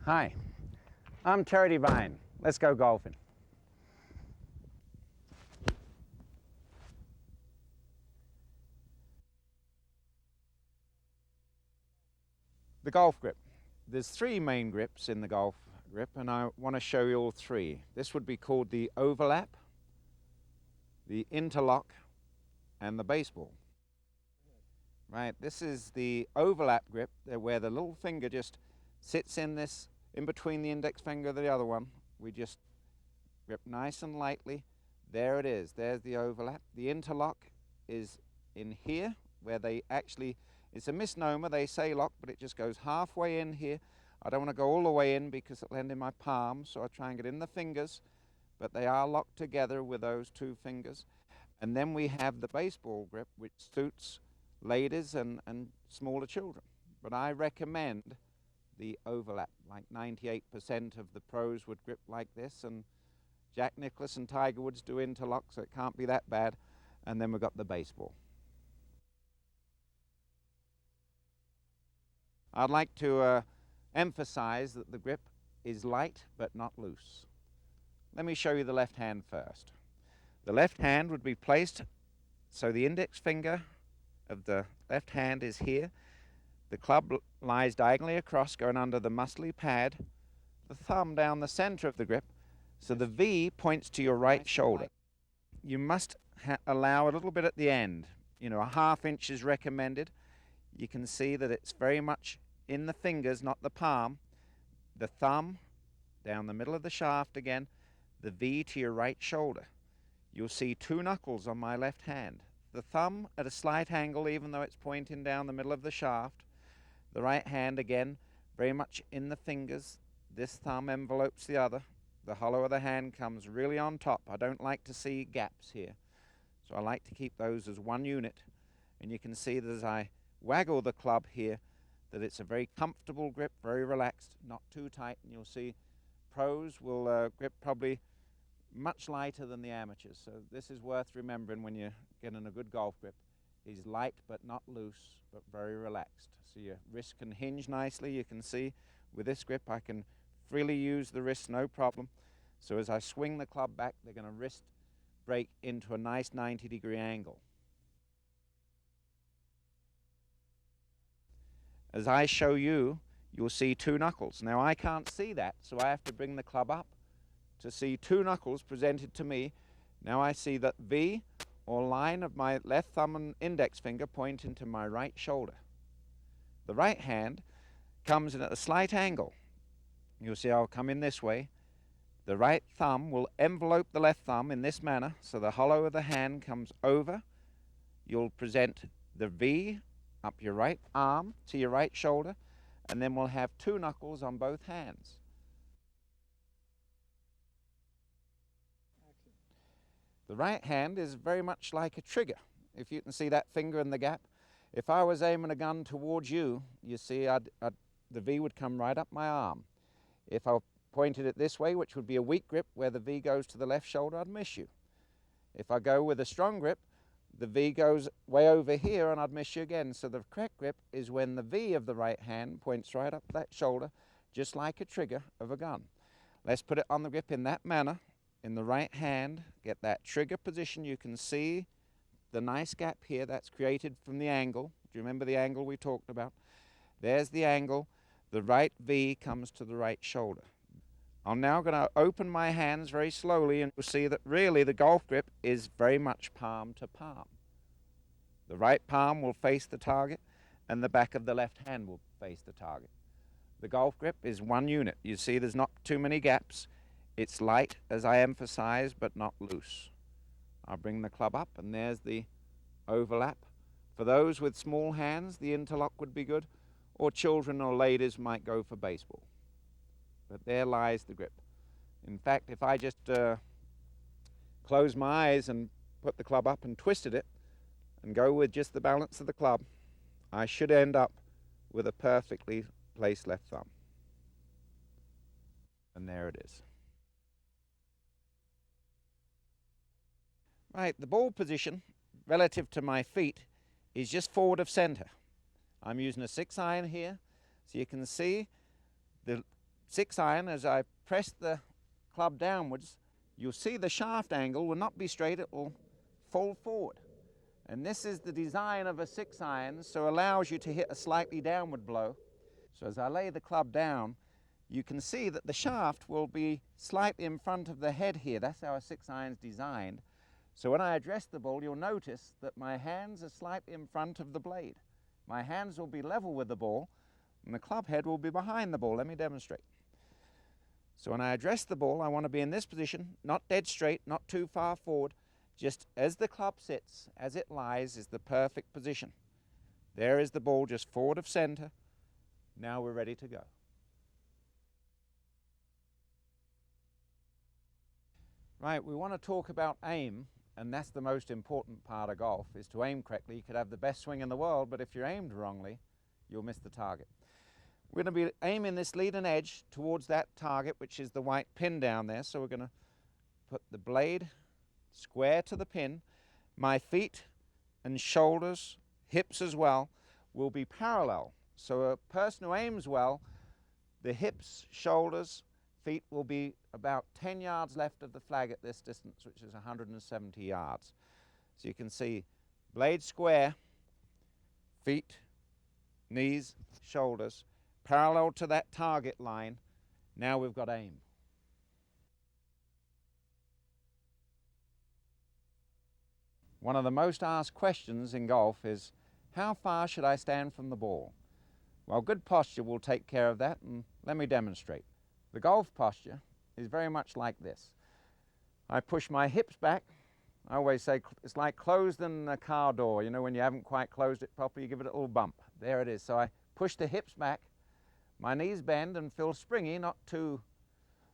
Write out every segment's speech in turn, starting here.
Hi, I'm Devine. Let's go golfing. The golf grip. There's three main grips in the golf grip, and I want to show you all three. This would be called the overlap, the interlock, and the baseball. Right, this is the overlap grip, where the little finger just sits in between the index finger and the other one. We just grip nice and lightly. There it is. There's the overlap. The interlock is in here, where it's a misnomer. They say lock, but it just goes halfway in here. I don't want to go all the way in because it'll end in my palm, so I try and get in the fingers, but they are locked together with those two fingers. And then we have the baseball grip, which suits ladies and smaller children. But I recommend the overlap. Like 98% of the pros would grip like this, and Jack Nicklaus and Tiger Woods do interlock, so it can't be that bad. And then we've got the baseball. I'd like to emphasize that the grip is light but not loose. Let me show you the left hand first. The left hand would be placed so the index finger of the left hand is here. The club lies diagonally across, going under the muscly pad. The thumb down the center of the grip, so the V points to your right shoulder. You must allow a little bit at the end. A ½ inch is recommended. You can see that it's very much in the fingers, not the palm. The thumb down the middle of the shaft again, the V to your right shoulder. You'll see two knuckles on my left hand. The thumb at a slight angle, even though it's pointing down the middle of the shaft. The right hand again, very much in the fingers. This thumb envelopes the other. The hollow of the hand comes really on top. I don't like to see gaps here, so I like to keep those as one unit. And you can see that as I waggle the club here, that it's a very comfortable grip, very relaxed, not too tight. And you'll see pros will grip probably much lighter than the amateurs. So this is worth remembering when you're getting a good golf grip. Is light but not loose, but very relaxed. So your wrist can hinge nicely. You can see with this grip I can freely use the wrist, no problem. So as I swing the club back, they're going to wrist break into a nice 90-degree angle. As I show you, you'll see two knuckles. Now I can't see that, so I have to bring the club up to see two knuckles presented to me. Now I see that V or line of my left thumb and index finger pointing to my right shoulder. The right hand comes in at a slight angle. You'll see I'll come in this way. The right thumb will envelope the left thumb in this manner, so the hollow of the hand comes over. You'll present the V up your right arm to your right shoulder, and then we'll have two knuckles on both hands. The right hand is very much like a trigger. If you can see that finger in the gap, if I was aiming a gun towards you, you see the V would come right up my arm. If I pointed it this way, which would be a weak grip where the V goes to the left shoulder, I'd miss you. If I go with a strong grip, the V goes way over here and I'd miss you again. So the correct grip is when the V of the right hand points right up that shoulder, just like a trigger of a gun. Let's put it on the grip in that manner. In the right hand, get that trigger position. You can see the nice gap here that's created from the angle. Do you remember the angle we talked about? There's the angle. The right V comes to the right shoulder. I'm now going to open my hands very slowly, and you'll see that really the golf grip is very much palm to palm. The right palm will face the target, and the back of the left hand will face the target. The golf grip is one unit. You see there's not too many gaps. It's light, as I emphasize, but not loose. I'll bring the club up, and there's the overlap. For those with small hands, the interlock would be good, or children or ladies might go for baseball. But there lies the grip. In fact, if I just close my eyes and put the club up and twisted it and go with just the balance of the club, I should end up with a perfectly placed left thumb. And there it is. Right, the ball position relative to my feet is just forward of center. I'm using a 6 iron here, so you can see the 6 iron, as I press the club downwards, you'll see the shaft angle will not be straight, it will fall forward. And this is the design of a 6 iron, so allows you to hit a slightly downward blow. So as I lay the club down, you can see that the shaft will be slightly in front of the head here. That's how a 6 iron's designed. So when I address the ball, you'll notice that my hands are slightly in front of the blade. My hands will be level with the ball, and the club head will be behind the ball. Let me demonstrate. So when I address the ball, I want to be in this position, not dead straight, not too far forward. Just as the club sits, as it lies, is the perfect position. There is the ball just forward of center. Now we're ready to go. Right, we want to talk about aim, and that's the most important part of golf, is to aim correctly. You could have the best swing in the world, but if you're aimed wrongly, you'll miss the target. We're going to be aiming this lead and edge towards that target, which is the white pin down there. So we're going to put the blade square to the pin. My feet and shoulders, hips as well, will be parallel. So a person who aims well, the hips, shoulders, feet will be about 10 yards left of the flag at this distance, which is 170 yards. So you can see blade square, feet, knees, shoulders, parallel to that target line. Now we've got aim. One of the most asked questions in golf is, how far should I stand from the ball? Well, good posture will take care of that, and let me demonstrate. The golf posture is very much like this. I push my hips back. I always say it's like closing a car door. You know, when you haven't quite closed it properly, you give it a little bump. There it is. So I push the hips back. My knees bend and feel springy, not too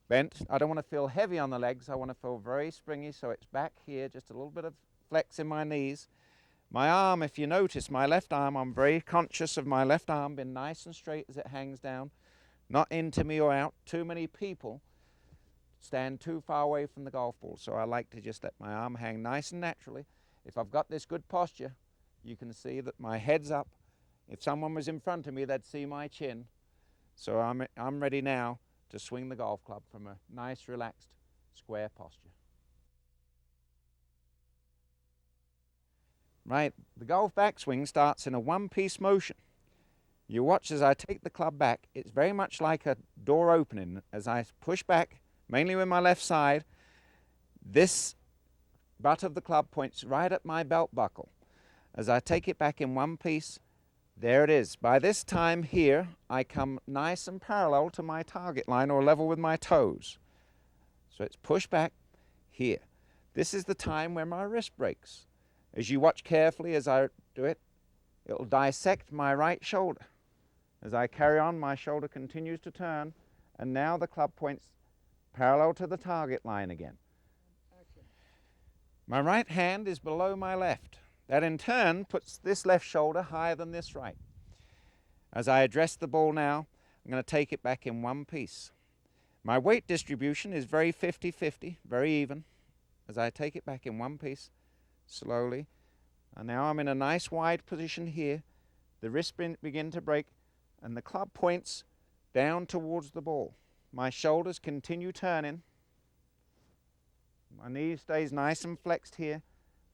bent. I don't want to feel heavy on the legs. I want to feel very springy, so it's back here, just a little bit of flex in my knees. My arm, if you notice, my left arm, I'm very conscious of my left arm being nice and straight as it hangs down, not into me or out. Too many people stand too far away from the golf ball, so I like to just let my arm hang nice and naturally. If I've got this good posture, you can see that my head's up. If someone was in front of me, they'd see my chin. So I'm ready now to swing the golf club from a nice, relaxed, square posture. Right, the golf backswing starts in a one-piece motion. You watch as I take the club back. It's very much like a door opening. As I push back, mainly with my left side, this butt of the club points right at my belt buckle. As I take it back in one piece, there it is. By this time here, I come nice and parallel to my target line, or level with my toes. So it's pushed back here. This is the time where my wrist breaks. As you watch carefully as I do it, it'll dissect my right shoulder. As I carry on, my shoulder continues to turn, and now the club points parallel to the target line again. My right hand is below my left. That in turn puts this left shoulder higher than this right. As I address the ball now, I'm going to take it back in one piece. My weight distribution is very 50-50, very even. As I take it back in one piece, slowly, and now I'm in a nice wide position here. The wrists begin to break, and the club points down towards the ball. My shoulders continue turning. My knee stays nice and flexed here.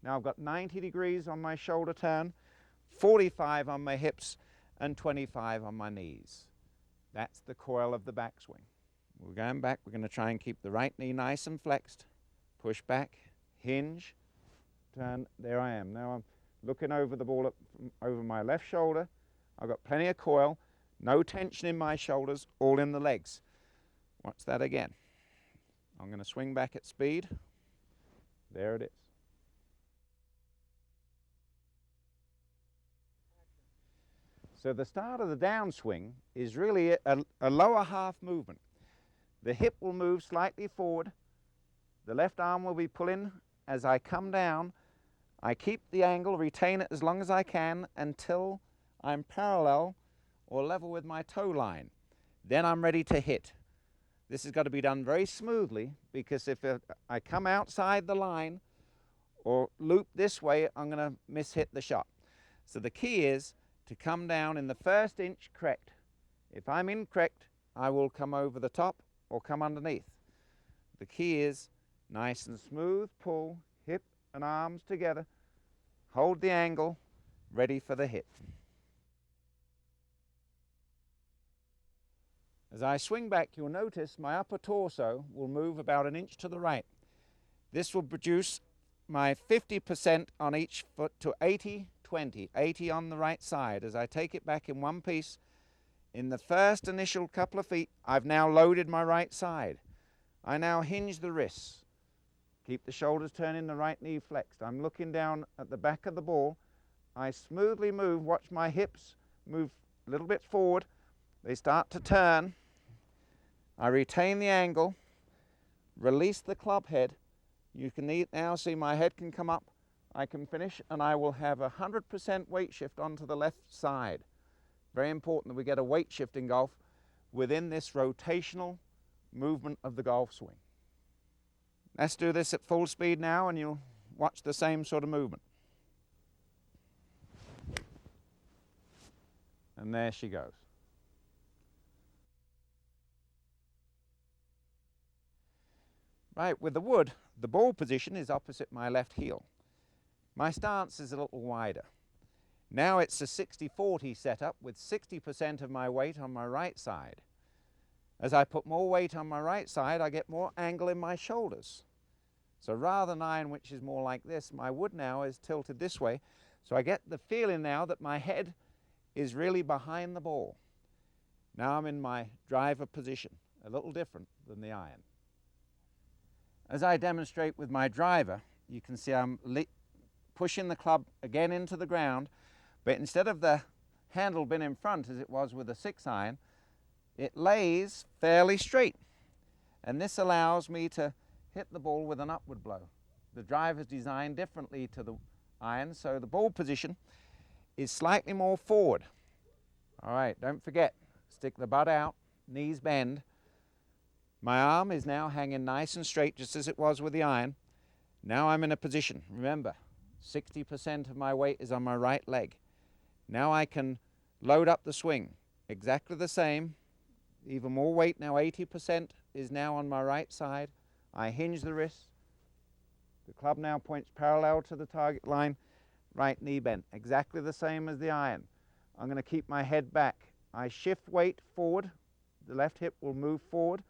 Now I've got 90 degrees on my shoulder turn, 45 on my hips, and 25 on my knees. That's the coil of the backswing. We're going back. We're going to try and keep the right knee nice and flexed. Push back, hinge, turn. There I am. Now I'm looking over the ball, over my left shoulder. I've got plenty of coil, no tension in my shoulders, all in the legs. Watch that again. I'm going to swing back at speed. There it is. So the start of the downswing is really a lower half movement. The hip will move slightly forward. The left arm will be pulling as I come down. I keep the angle, retain it as long as I can until I'm parallel or level with my toe line. Then I'm ready to hit. This has got to be done very smoothly, because if I come outside the line or loop this way, I'm going to miss-hit the shot. So the key is to come down in the first inch correct. If I'm incorrect, I will come over the top or come underneath. The key is nice and smooth pull, hip and arms together, hold the angle, ready for the hit. As I swing back, you'll notice my upper torso will move about an inch to the right. This will produce my 50% on each foot to 80-20, 80 on the right side. As I take it back in one piece, in the first initial couple of feet, I've now loaded my right side. I now hinge the wrists. Keep the shoulders turning, the right knee flexed. I'm looking down at the back of the ball. I smoothly move, watch my hips move a little bit forward. They start to turn. I retain the angle, release the club head. You can now see my head can come up. I can finish, and I will have 100% weight shift onto the left side. Very important that we get a weight shift in golf within this rotational movement of the golf swing. Let's do this at full speed now, and you'll watch the same sort of movement. And there she goes. Right, with the wood, the ball position is opposite my left heel. My stance is a little wider. Now it's a 60-40 setup with 60% of my weight on my right side. As I put more weight on my right side, I get more angle in my shoulders. So rather than iron, which is more like this, my wood now is tilted this way. So I get the feeling now that my head is really behind the ball. Now I'm in my driver position, a little different than the iron. As I demonstrate with my driver, you can see I'm pushing the club again into the ground, but instead of the handle being in front as it was with a 6-iron, it lays fairly straight. And this allows me to hit the ball with an upward blow. The driver is designed differently to the iron, so the ball position is slightly more forward. All right, don't forget, stick the butt out, knees bend. My arm is now hanging nice and straight, just as it was with the iron. Now I'm in a position. Remember, 60% of my weight is on my right leg. Now I can load up the swing. Exactly the same. Even more weight now, 80% is now on my right side. I hinge the wrist. The club now points parallel to the target line. Right knee bent. Exactly the same as the iron. I'm going to keep my head back. I shift weight forward. The left hip will move forward.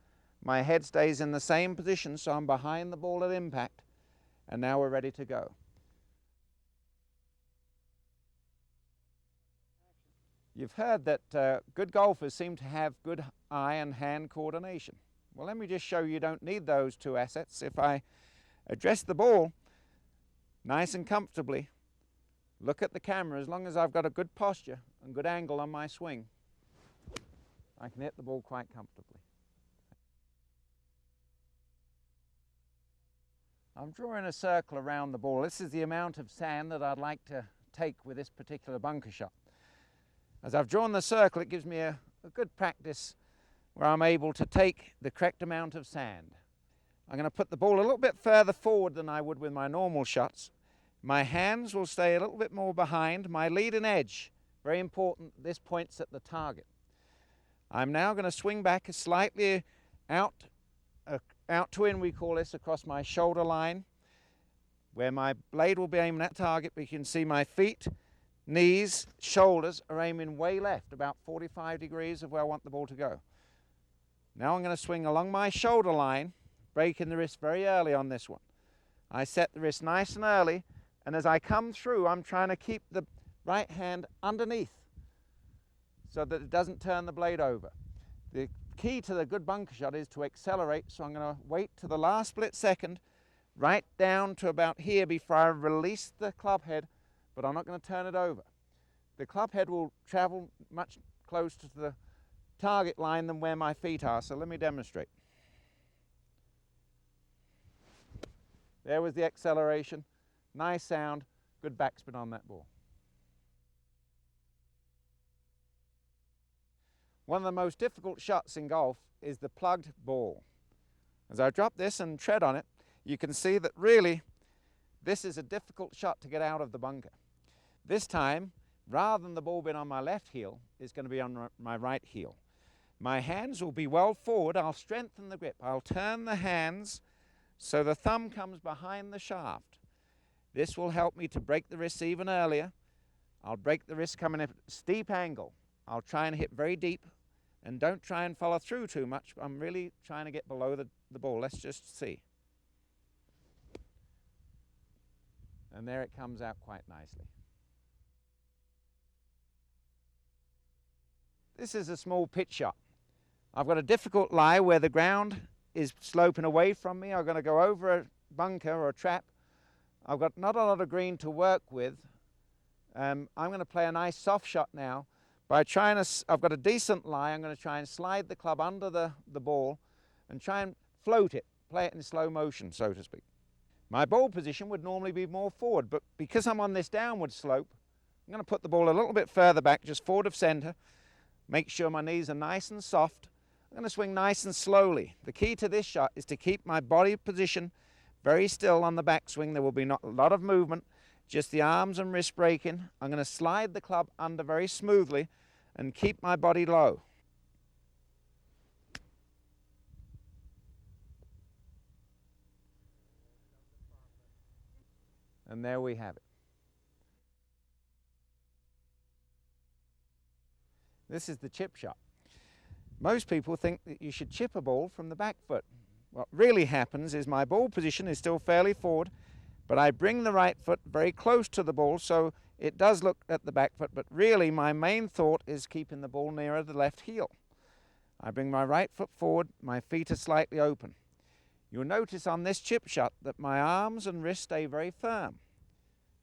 My head stays in the same position, so I'm behind the ball at impact. And now we're ready to go. You've heard that good golfers seem to have good eye and hand coordination. Well, let me just show you don't need those two assets. If I address the ball nice and comfortably, look at the camera, as long as I've got a good posture and good angle on my swing, I can hit the ball quite comfortably. I'm drawing a circle around the ball. This is the amount of sand that I'd like to take with this particular bunker shot. As I've drawn the circle, it gives me a good practice where I'm able to take the correct amount of sand. I'm going to put the ball a little bit further forward than I would with my normal shots. My hands will stay a little bit more behind. My leading edge, very important, this points at the target. I'm now going to swing back slightly out to in, we call this, across my shoulder line, where my blade will be aiming at target, but you can see my feet, knees, shoulders are aiming way left, about 45 degrees of where I want the ball to go. Now I'm going to swing along my shoulder line, breaking the wrist very early on this one. I set the wrist nice and early, and as I come through, I'm trying to keep the right hand underneath so that it doesn't turn the blade over. The key to the good bunker shot is to accelerate, so I'm going to wait to the last split second, right down to about here before I release the club head, but I'm not going to turn it over. The club head will travel much closer to the target line than where my feet are, so let me demonstrate. There was the acceleration, nice sound, good backspin on that ball. One of the most difficult shots in golf is the plugged ball. As I drop this and tread on it, you can see that really this is a difficult shot to get out of the bunker. This time, rather than the ball being on my left heel, it's going to be on my right heel. My hands will be well forward. I'll strengthen the grip. I'll turn the hands so the thumb comes behind the shaft. This will help me to break the wrists even earlier. I'll break the wrist coming at a steep angle. I'll try and hit very deep, and don't try and follow through too much. I'm really trying to get below the ball. Let's just see. And there it comes out quite nicely. This is a small pitch shot. I've got a difficult lie where the ground is sloping away from me. I'm going to go over a bunker or a trap. I've got not a lot of green to work with. I'm going to play a nice soft shot now. By trying to, I've got a decent lie. I'm going to try and slide the club under the ball and try and float it, play it in slow motion, so to speak. My ball position would normally be more forward, but because I'm on this downward slope, I'm going to put the ball a little bit further back, just forward of center. Make sure my knees are nice and soft. I'm going to swing nice and slowly. The key to this shot is to keep my body position very still on the backswing. There will be not a lot of movement, just the arms and wrist breaking. I'm going to slide the club under very smoothly and keep my body low. And there we have it. This is the chip shot. Most people think that you should chip a ball from the back foot. What really happens is my ball position is still fairly forward, but I bring the right foot very close to the ball, so it does look at the back foot, but really my main thought is keeping the ball nearer the left heel. I bring my right foot forward, my feet are slightly open. You'll notice on this chip shot that my arms and wrists stay very firm.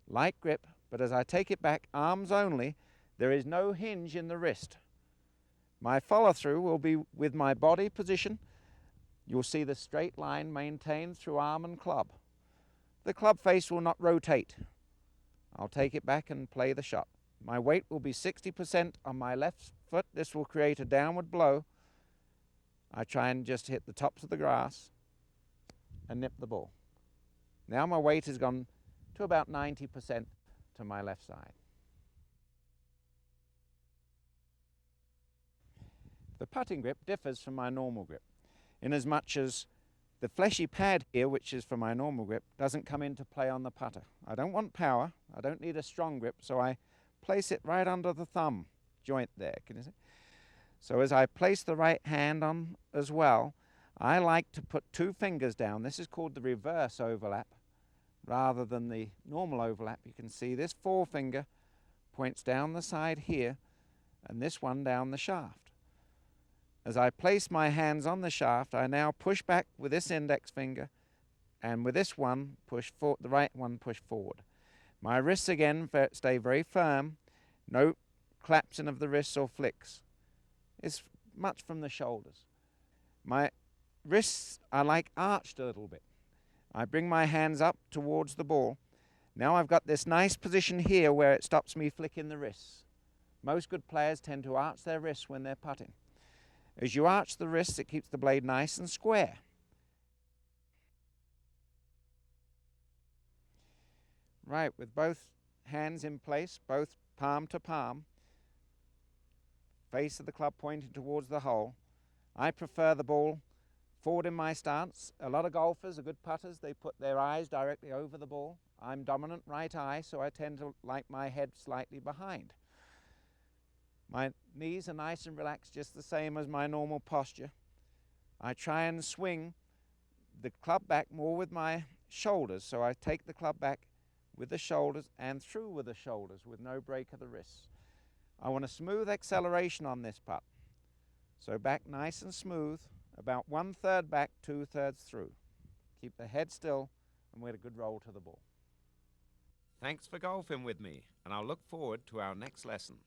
Light grip, but as I take it back, arms only, there is no hinge in the wrist. My follow-through will be with my body position. You'll see the straight line maintained through arm and club. The club face will not rotate. I'll take it back and play the shot. My weight will be 60% on my left foot. This will create a downward blow. I try and just hit the tops of the grass and nip the ball. Now my weight has gone to about 90% to my left side. The putting grip differs from my normal grip, in as much as the fleshy pad here, which is for my normal grip, doesn't come into play on the putter. I don't want power, I don't need a strong grip, so I place it right under the thumb joint there, can you see? So as I place the right hand on as well, I like to put two fingers down. This is called the reverse overlap, rather than the normal overlap. You can see this forefinger points down the side here, and this one down the shaft. As I place my hands on the shaft, I now push back with this index finger, and with this one, push forward, the right one push forward. My wrists again stay very firm, no collapsing of the wrists or flicks. It's much from the shoulders. My wrists are like arched a little bit. I bring my hands up towards the ball. Now I've got this nice position here where it stops me flicking the wrists. Most good players tend to arch their wrists when they're putting. As you arch the wrists, it keeps the blade nice and square. Right, with both hands in place, both palm to palm, face of the club pointing towards the hole. I prefer the ball forward in my stance. A lot of golfers are good putters. They put their eyes directly over the ball. I'm dominant right eye, so I tend to like my head slightly behind. My knees are nice and relaxed, just the same as my normal posture. I try and swing the club back more with my shoulders, so I take the club back with the shoulders and through with the shoulders with no break of the wrists. I want a smooth acceleration on this putt. So back nice and smooth, about 1/3 back, 2/3 through. Keep the head still and we get a good roll to the ball. Thanks for golfing with me, and I'll look forward to our next lesson.